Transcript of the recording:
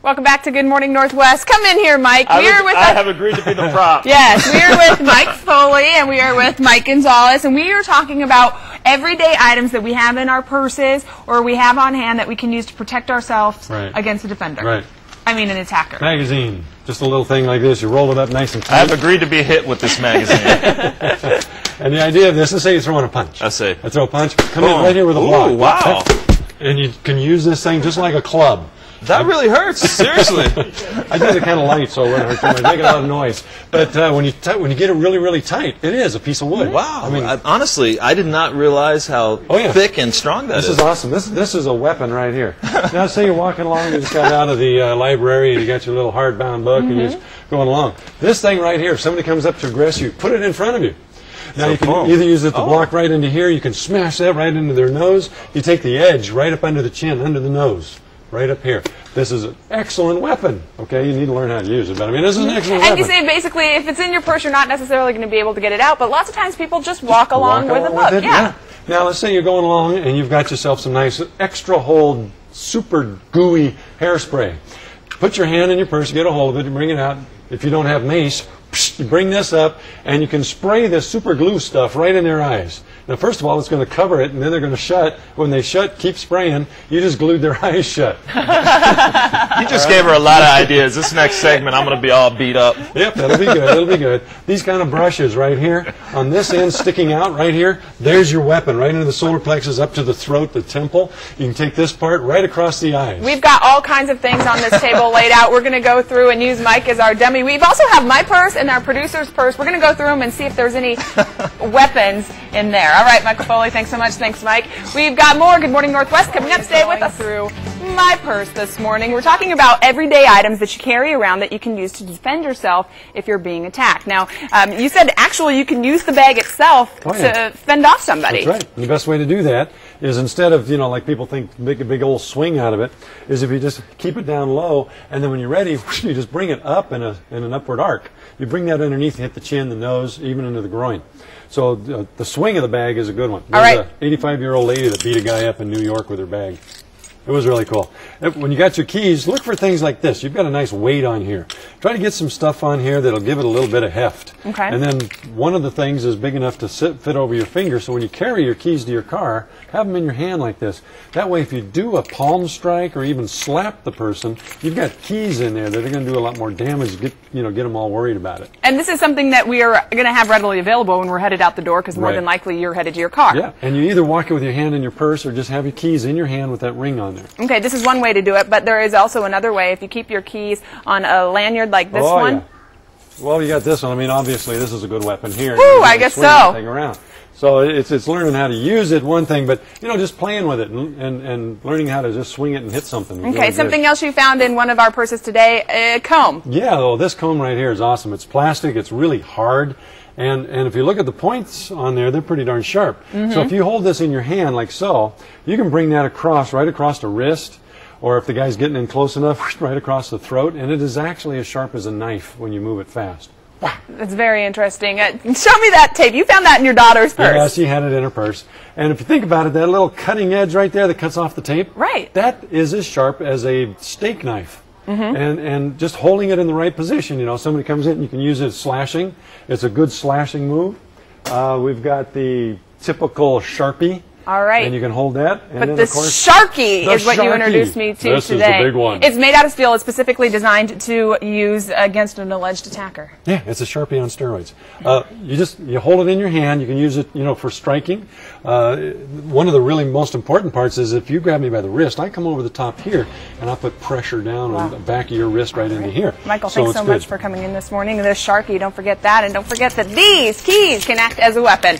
Welcome back to Good Morning Northwest. Come in here, Mike. I have agreed to be the prop. Yes, we are with Mike Foley and we are with Mike Gonzalaz, and we are talking about everyday items that we have in our purses or we have on hand that we can use to protect ourselves against a defender. Right. I mean, an attacker. Magazine. Just a little thing like this. You roll it up nice and tight. I have agreed to be hit with this magazine. And the idea of this, let's say you're throwing a punch. I see. I throw a punch. Come in right here with a block. Ooh, wow. And you can use this thing just like a club. That really hurts. Seriously. I did it kind of light, so it wouldn't hurt too much. Make a lot of noise. But when you get it really, really tight, it is a piece of wood. Wow. I mean, honestly, I did not realize how thick and strong that is. This is awesome. This is a weapon right here. Now, say you're walking along, you just got out of the library, and you got your little hardbound book, and you're just going along. This thing right here, if somebody comes up to aggress you, put it in front of you. Now, you can either use it to block right into here, you can smash that right into their nose. You take the edge right up under the chin, under the nose. Right up here. This is an excellent weapon. Okay, you need to learn how to use it, but I mean, this is an excellent weapon. And you say basically, if it's in your purse, you're not necessarily going to be able to get it out, but lots of times people just walk along with a book. Yeah. Now, let's say you're going along and you've got yourself some nice extra hold, super gooey hairspray. Put your hand in your purse, get a hold of it, and bring it out. If you don't have mace, you bring this up, and you can spray this super glue stuff right in their eyes. Now, first of all, it's going to cover it, and then they're going to shut. When they shut, keep spraying. You just glued their eyes shut. You just gave her a lot of ideas. This next segment, I'm going to be all beat up. Yep, that'll be good. That'll be good. These kind of brushes right here, on this end sticking out right here, there's your weapon, right into the solar plexus, up to the throat, the temple. You can take this part right across the eyes. We've got all kinds of things on this table laid out. We're going to go through and use Mike as our dummy. We also have my purse and our producer's purse. We're going to go through them and see if there's any weapons in there. All right, Michael Foley, thanks so much. Thanks, Mike. We've got more Good Morning Northwest coming up. Stay with us through my purse this morning. We're talking about everyday items that you carry around that you can use to defend yourself if you're being attacked. Now, you said actually you can use the bag itself to fend off somebody. That's right. And the best way to do that is instead of, you know, like people think, make a big old swing out of it, is if you just keep it down low, and then when you're ready, you just bring it up in an upward arc. You bring that underneath and hit the chin, the nose, even into the groin. So the swing of the bag is a good one. There's an 85-year-old lady that beat a guy up in New York with her bag. It was really cool. When you got your keys, look for things like this. You've got a nice weight on here. Try to get some stuff on here that'll give it a little bit of heft. Okay. And then one of the things is big enough to fit over your finger, so when you carry your keys to your car, have them in your hand like this. That way, if you do a palm strike or even slap the person, you've got keys in there that are going to do a lot more damage, get them all worried about it. And this is something that we are going to have readily available when we're headed out the door, because more than likely you're headed to your car. Yeah, and you either walk it with your hand in your purse or just have your keys in your hand with that ring on there. Okay, this is one way to do it, but there is also another way. If you keep your keys on a lanyard like this one. Yeah. Well, you got this one. I mean, obviously, this is a good weapon here. Ooh, I guess so. Thing around. So it's learning how to use it, one thing, but, you know, just playing with it and learning how to just swing it and hit something. Okay, really something else you found in one of our purses today, a comb. Yeah, well, this comb right here is awesome. It's plastic. It's really hard. And if you look at the points on there, they're pretty darn sharp. So if you hold this in your hand like so, you can bring that right across the wrist, or if the guy's getting in close enough, right across the throat, and it is actually as sharp as a knife when you move it fast. Wow. That's very interesting. Show me that tape. You found that in your daughter's purse. Yeah, she had it in her purse. And if you think about it, that little cutting edge right there that cuts off the tape, that is as sharp as a steak knife. And just holding it in the right position, you know, somebody comes in, you can use it as slashing. It's a good slashing move. We've got the typical Sharpie. All right. And you can hold that. And but then, the of course, Sharky is what you introduced me to today. This is the big one. It's made out of steel. It's specifically designed to use against an alleged attacker. Yeah, it's a Sharpie on steroids. You hold it in your hand. You can use it, you know, for striking. One of the really most important parts is if you grab me by the wrist, I come over the top here and I'll put pressure down on the back of your wrist right into here. Michael, thanks so much for coming in this morning. This Sharky, don't forget that, and don't forget that these keys can act as a weapon.